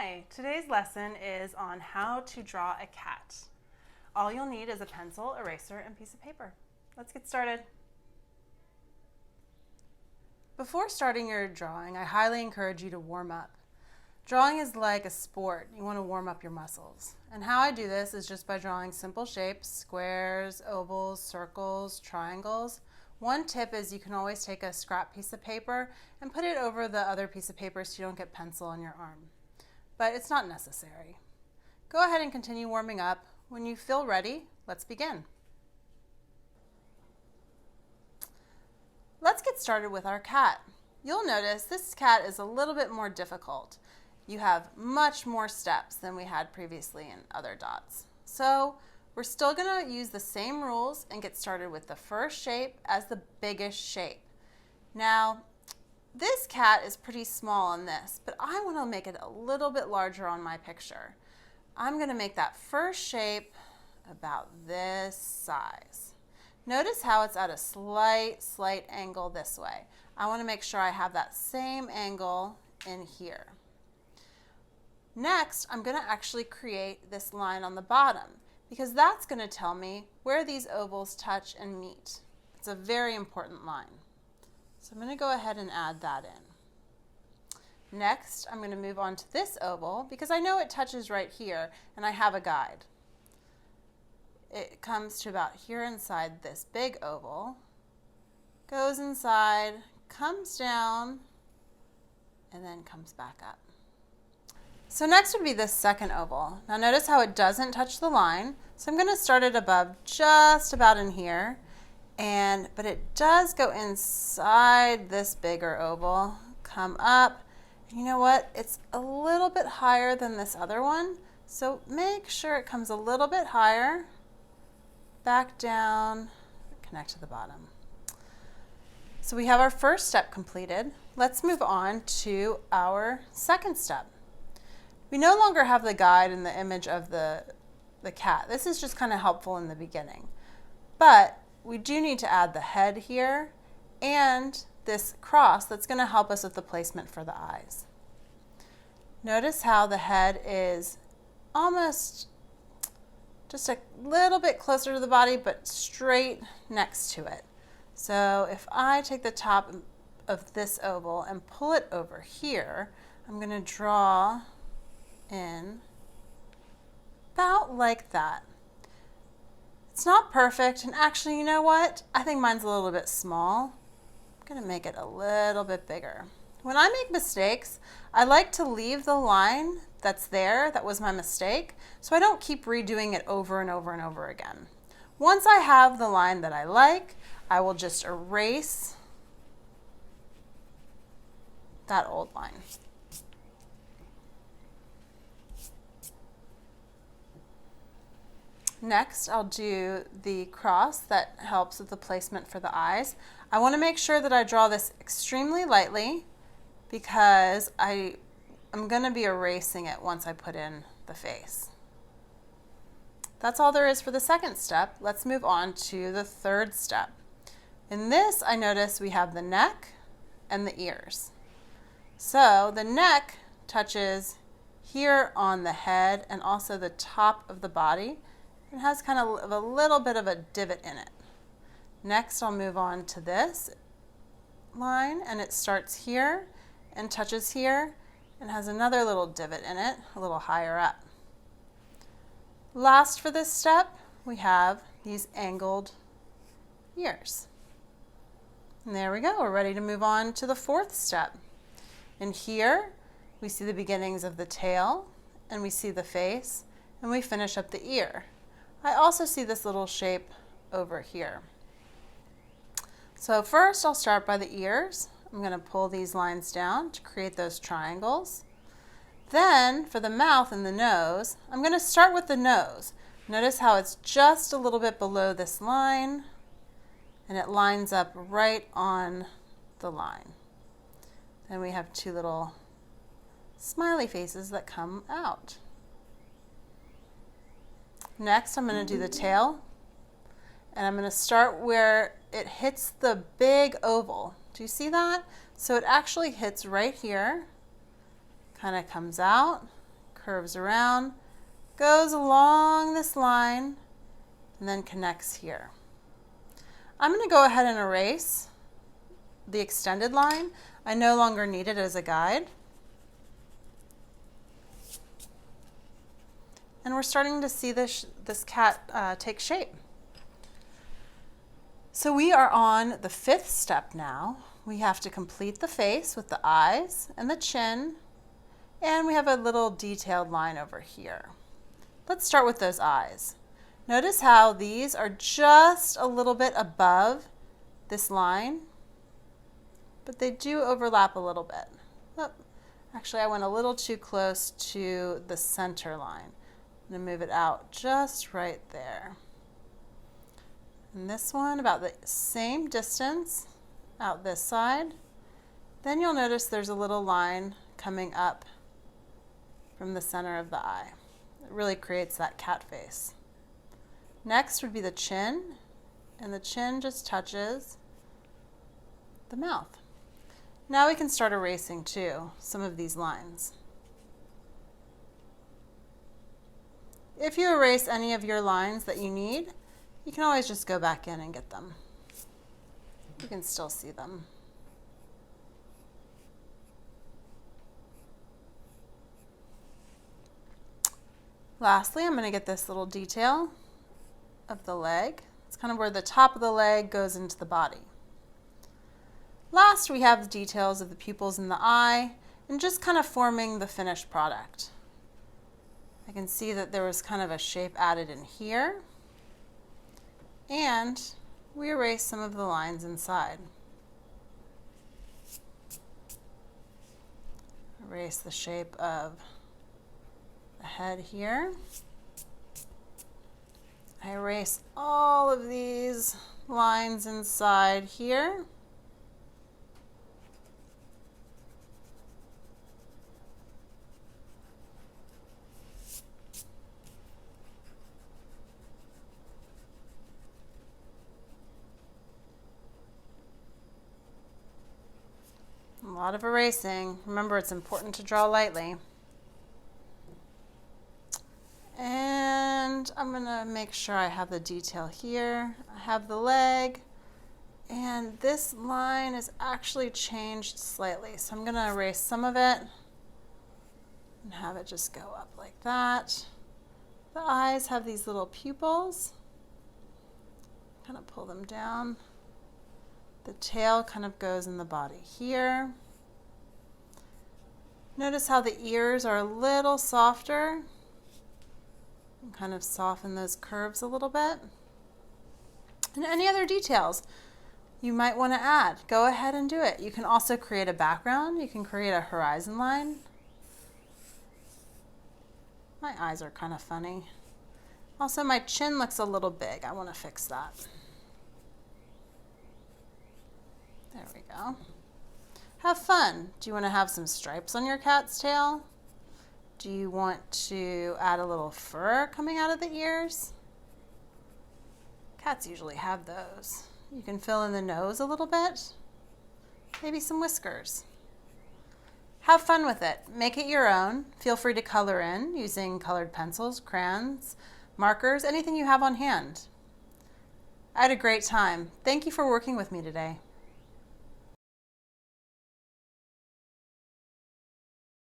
Hi, today's lesson is on how to draw a cat. All you'll need is a pencil, eraser, and piece of paper. Let's get started. Before starting your drawing, I highly encourage you to warm up. Drawing is like a sport. You want to warm up your muscles. And how I do this is just by drawing simple shapes, squares, ovals, circles, triangles. One tip is you can always take a scrap piece of paper and put it over the other piece of paper so you don't get pencil on your arm. But it's not necessary. Go ahead and continue warming up. When you feel ready, let's begin. Let's get started with our cat. You'll notice this cat is a little bit more difficult. You have much more steps than we had previously in other dots. So we're still going to use the same rules and get started with the first shape as the biggest shape. Now, this cat is pretty small on this, but I want to make it a little bit larger on my picture. I'm going to make that first shape about this size. Notice how it's at a slight angle this way. I want to make sure I have that same angle in here. Next, I'm going to actually create this line on the bottom because that's going to tell me where these ovals touch and meet. It's a very important line. So I'm going to go ahead and add that in. Next, I'm going to move on to this oval because I know it touches right here and I have a guide. It comes to about here inside this big oval, goes inside, comes down, and then comes back up. So next would be this second oval. Now notice how it doesn't touch the line. So I'm going to start it above just about in here. But it does go inside this bigger oval, come up. And you know what? It's a little bit higher than this other one. So make sure it comes a little bit higher, back down, connect to the bottom. So we have our first step completed. Let's move on to our second step. We no longer have the guide and the image of the cat. This is just kind of helpful in the beginning. But we do need to add the head here and this cross that's going to help us with the placement for the eyes. Notice how the head is almost just a little bit closer to the body but straight next to it. So if I take the top of this oval and pull it over here, I'm going to draw in about like that. It's not perfect, and actually, you know what? I think mine's a little bit small. I'm going to make it a little bit bigger. When I make mistakes, I like to leave the line that's there, that was my mistake, so I don't keep redoing it over and over and over again. Once I have the line that I like, I will just erase that old line. Next, I'll do the cross that helps with the placement for the eyes. I want to make sure that I draw this extremely lightly because I'm going to be erasing it once I put in the face. That's all there is for the second step. Let's move on to the third step. In this, I notice we have the neck and the ears. So the neck touches here on the head and also the top of the body. It has kind of a little bit of a divot in it. Next, I'll move on to this line, and it starts here and touches here and has another little divot in it, a little higher up. Last for this step, we have these angled ears. And there we go, we're ready to move on to the fourth step. And here, we see the beginnings of the tail, and we see the face, and we finish up the ear. I also see this little shape over here. So first I'll start by the ears. I'm going to pull these lines down to create those triangles. Then for the mouth and the nose, I'm going to start with the nose. Notice how it's just a little bit below this line and it lines up right on the line. Then we have two little smiley faces that come out. Next, I'm going to do the tail, and I'm going to start where it hits the big oval. Do you see that? So it actually hits right here, kind of comes out curves around, goes along this line, and then connects here. I'm going to go ahead and erase the extended line. I no longer need it as a guide. And we're starting to see this cat take shape. So we are on the 5th step now. We have to complete the face with the eyes and the chin, and we have a little detailed line over here. Let's start with those eyes. Notice how these are just a little bit above this line, but they do overlap a little bit. Oh, actually, I went a little too close to the center line. I'm going to move it out just right there. And this one about the same distance out this side. Then you'll notice there's a little line coming up from the center of the eye. It really creates that cat face. Next would be the chin, and the chin just touches the mouth. Now we can start erasing too some of these lines. If you erase any of your lines that you need, you can always just go back in and get them. You can still see them. Lastly, I'm going to get this little detail of the leg. It's kind of where the top of the leg goes into the body. Last, we have the details of the pupils in the eye and just kind of forming the finished product. I can see that there was kind of a shape added in here, and we erased some of the lines inside. Erase the shape of the head here. I erase all of these lines inside here. A lot of erasing. Remember, it's important to draw lightly. And I'm going to make sure I have the detail here. I have the leg, and this line is actually changed slightly. So I'm going to erase some of it and have it just go up like that. The eyes have these little pupils. Kind of pull them down. The tail kind of goes in the body here. Notice how the ears are a little softer. And kind of soften those curves a little bit. And any other details you might want to add, go ahead and do it. You can also create a background. You can create a horizon line. My eyes are kind of funny. Also, my chin looks a little big. I want to fix that. There we go. Have fun. Do you want to have some stripes on your cat's tail? Do you want to add a little fur coming out of the ears? Cats usually have those. You can fill in the nose a little bit. Maybe some whiskers. Have fun with it. Make it your own. Feel free to color in using colored pencils, crayons, markers, anything you have on hand. I had a great time. Thank you for working with me today.